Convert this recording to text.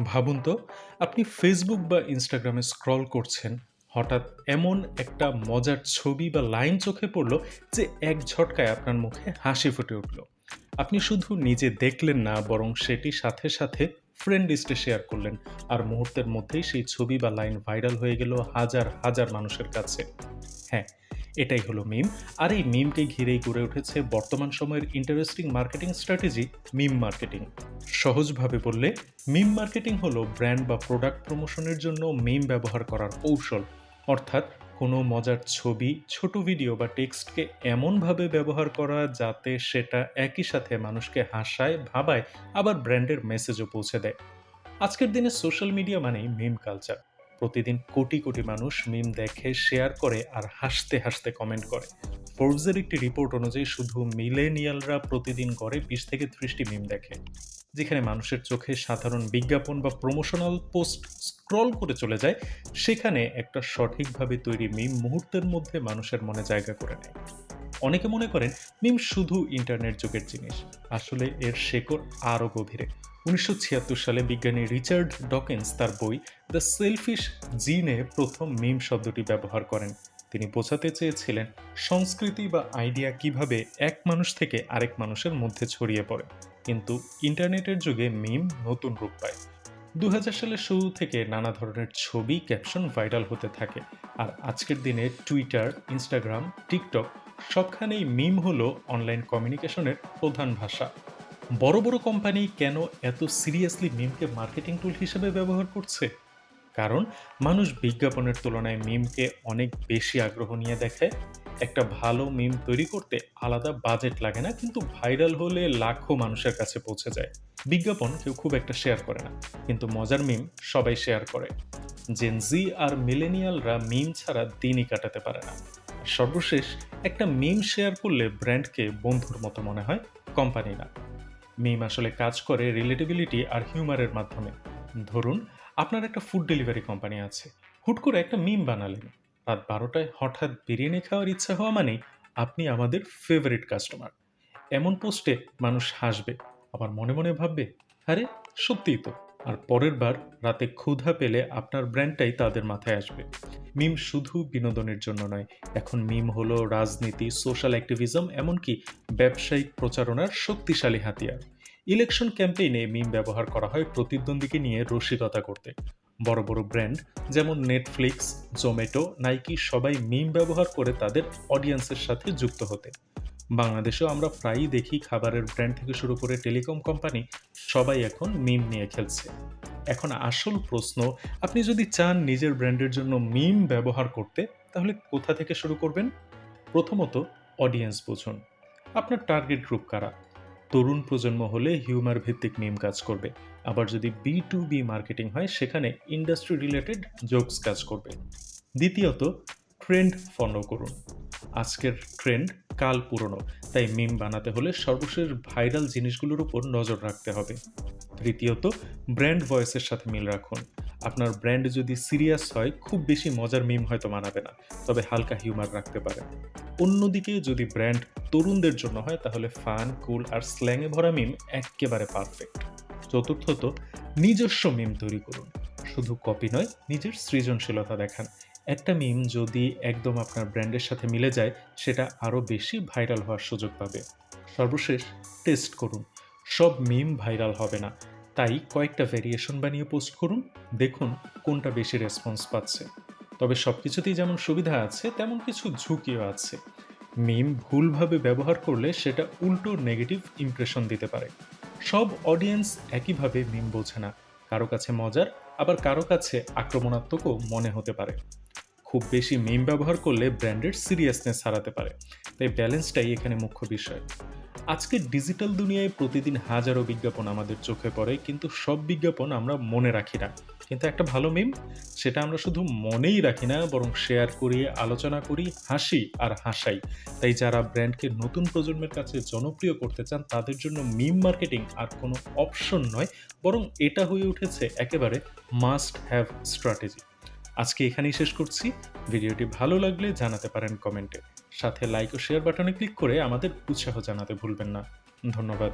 ভাবুন তো, আপনি ফেসবুক বা ইনস্টাগ্রামে স্ক্রল করছেন, হঠাৎ এমন একটা মজার ছবি বা লাইন চোখে পড়ল যে এক ঝটকায় আপনার মুখে হাসি ফুটে উঠল। আপনি শুধু নিজে দেখলেন না, বরং সেটি সাথে সাথে ফ্রেন্ড লিস্টে শেয়ার করলেন, আর মুহূর্তের মধ্যেই সেই ছবি বা লাইন ভাইরাল হয়ে গেল হাজার হাজার মানুষের কাছে। হ্যাঁ, এটাই হলো মিম। আর এই মিমকে ঘিরেই গড়ে উঠেছে বর্তমান সময়ের ইন্টারেস্টিং মার্কেটিং স্ট্র্যাটেজি, মিম মার্কেটিং। সহজভাবে বললে, মিম মার্কেটিং হলো ব্র্যান্ড বা প্রোডাক্ট প্রমোশনের জন্য মিম ব্যবহার করার কৌশল। অর্থাৎ কোনো মজার ছবি, ছোট ভিডিও বা টেক্সটকে এমনভাবে ব্যবহার করা যাতে সেটা একই সাথে মানুষকে হাসায়, ভাবায়, আবার ব্র্যান্ডের মেসেজও পৌঁছে দেয়। আজকের দিনে সোশ্যাল মিডিয়া মানেই মিম কালচার। প্রতিদিন কোটি কোটি মানুষ মিম দেখে, শেয়ার করে আর হাসতে হাসতে কমেন্ট করে। ফোর্বসের একটি রিপোর্ট অনুযায়ী শুধু মিলেনিয়ালরা প্রতিদিন গড়ে 20 থেকে 30টি মিম দেখে। যেখানে মানুষের চোখে সাধারণ বিজ্ঞাপন বা প্রমোশনাল পোস্ট স্ক্রল করে চলে যায়, সেখানে একটা সঠিকভাবে তৈরি মিম মুহূর্তের মধ্যে মানুষের মনে জায়গা করে নেয়। অনেকে মনে করেন মিম শুধু ইন্টারনেট যুগের জিনিস। আসলে এর শেকড় আরও গভীরে। 1976 সালে বিজ্ঞানী রিচার্ড ডকিন্স তার বই দ্য সেলফিশ জিনে প্রথম মিম শব্দটি ব্যবহার করেন। তিনি বোঝাতে চেয়েছিলেন সংস্কৃতি বা আইডিয়া কিভাবে এক মানুষ থেকে আরেক মানুষের মধ্যে ছড়িয়ে পড়ে। কিন্তু ইন্টারনেটের যুগে মিম নতুন রূপ পায়। 2000 সালের শুরু থেকে নানা ধরনের ছবি, ক্যাপশন ভাইরাল হতে থাকে। আর আজকের দিনে টুইটার, ইনস্টাগ্রাম, টিকটক সবখানেই মিম হলো অনলাইন কমিউনিকেশনের প্রধান ভাষা। বড় বড় কোম্পানি কেন এত সিরিয়াসলি মিমকে মার্কেটিং টুল হিসেবে ব্যবহার করছে? কারণ মানুষ বিজ্ঞাপনের তুলনায় মিমকে অনেক বেশি আগ্রহ নিয়ে দেখে। একটা ভালো মিম তৈরি করতে আলাদা বাজেট লাগে না, কিন্তু ভাইরাল হলে লাখো মানুষের কাছে পৌঁছে যায়। বিজ্ঞাপন কেউ খুব একটা শেয়ার করে না, কিন্তু মজার মিম সবাই শেয়ার করে। জেনজি আর মিলেনিয়ালরা মিম ছাড়া দিনই কাটাতে পারে না। আর সর্বশেষ, একটা মিম শেয়ার করলে ব্র্যান্ডকে বন্ধুর মতো মনে হয়, কোম্পানি না। মিম আসলে কাজ করে রিলেটেবিলিটি আর হিউমারের মাধ্যমে। ধরুন, আপনার একটা ফুড ডেলিভারি কোম্পানি আছে। হুট করে একটা মিম বানালেন। রাত 12টায় হঠাৎ বিরিয়ানি খাওয়ার ইচ্ছা হওয়া মানেই আপনি আমাদের ফেভারিট কাস্টমার। এমন পোস্টে মানুষ হাসবে, আবার মনে মনে ভাববে, আরে সত্যিই তো। আর পরের বার রাতে ক্ষুধা পেলে আপনার ব্র্যান্ডটাই তাদের মাথায় আসবে। মিম শুধু বিনোদনের জন্য নয়, এখন মিম হলো রাজনীতি, সোশ্যাল অ্যাক্টিভিজম, এমনকি ব্যবসায়িক প্রচারণার শক্তিশালী হাতিয়ার। ইলেকশন ক্যাম্পেইনে মিম ব্যবহার করা হয় প্রতিদ্বন্দ্বীকে নিয়ে রসিকতা করতে। বড় বড় ব্র্যান্ড যেমন নেটফ্লিক্স, জোম্যাটো, নাইকি সবাই মিম ব্যবহার করে তাদের অডিয়েন্সের সাথে যুক্ত হতে। বাংলাদেশেও আমরা প্রায়ই দেখি খাবারের ব্র্যান্ড থেকে শুরু করে টেলিকম কোম্পানি সবাই এখন মিম নিয়ে খেলছে। এখন আসল প্রশ্ন, আপনি যদি চান নিজের ব্র্যান্ডের জন্য মিম ব্যবহার করতে, তাহলে কোথা থেকে শুরু করবেন? প্রথমত, অডিয়েন্স বুঝুন। আপনার টার্গেট গ্রুপ কারা? তরুণ প্রজন্ম হলে হিউমার ভিত্তিক মিম কাজ করবে। আবার যদি B2B মার্কেটিং হয়, সেখানে ইন্ডাস্ট্রি রিলেটেড জোকস কাজ করবে। দ্বিতীয়ত, ট্রেন্ড ফলো করুন। আজকের ট্রেন্ড কাল পুরনো, তাই মিম বানাতে হলে সর্বশেষ ভাইরাল জিনিসগুলোর উপর নজর রাখতে হবে। তৃতীয়ত, ব্র্যান্ড ভয়েসের সাথে মিল রাখুন। আপনার ব্র্যান্ড যদি সিরিয়াস হয়, খুব বেশি মজার মিম হয়তো মানাবে না, তবে হালকা হিউমার রাখতে পারে। অন্যদিকে যদি ব্র্যান্ড তরুণদের জন্য হয়, তাহলে ফান, কুল আর স্ল্যাংয়ে ভরা মিম এক্কেবারে পারফেক্ট। চতুর্থত, নিজস্ব মিম তৈরি করুন। শুধু কপি নয়, নিজের সৃজনশীলতা দেখান। একটা মিম যদি একদম আপনার ব্র্যান্ডের সাথে মিলে যায়, সেটা আরও বেশি ভাইরাল হওয়ার সুযোগ পাবে। সর্বশেষ, টেস্ট করুন। সব মিম ভাইরাল হবে না, তাই কয়েকটা ভেরিয়েশন বানিয়ে পোস্ট করুন। দেখুন কোনটা বেশি রেসপন্স পাচ্ছে। তবে সবকিছুতেই যেমন সুবিধা আছে, তেমন কিছু ঝুঁকিও আছে। মিম ভুলভাবে ব্যবহার করলে সেটা উল্টো নেগেটিভ ইমপ্রেশন দিতে পারে। সব অডিয়েন্স একইভাবে মিম বোঝে না। কারো কাছে মজার, আবার কারো কাছে আক্রমণাত্মকও মনে হতে পারে। খুব বেশি মিম ব্যবহার করলে ব্র্যান্ডের সিরিয়াসনেস হারাতে পারে। তাই ব্যালেন্সটাই এখানে মুখ্য বিষয়। আজকের ডিজিটাল দুনিয়ায় প্রতিদিন হাজারো বিজ্ঞাপন আমাদের চোখে পড়ে, কিন্তু সব বিজ্ঞাপন আমরা মনে রাখি না। কিন্তু একটা ভালো মিম, সেটা আমরা শুধু মনেই রাখি না, বরং শেয়ার করি, আলোচনা করি, হাসি আর হাসাই। তাই যারা ব্র্যান্ডকে নতুন প্রজন্মের কাছে জনপ্রিয় করতে চান, তাদের জন্য মিম মার্কেটিং আর কোনো অপশন নয়, বরং এটা হয়ে উঠেছে একেবারে মাস্ট হ্যাভ স্ট্র্যাটেজি। আজকে এখানেই শেষ করছি। ভিডিওটি ভালো লাগলে জানাতে পারেন কমেন্টে। সাথে লাইক ও শেয়ার বাটনে ক্লিক করে আমাদের উৎসাহ জানাতে ভুলবেন না। ধন্যবাদ।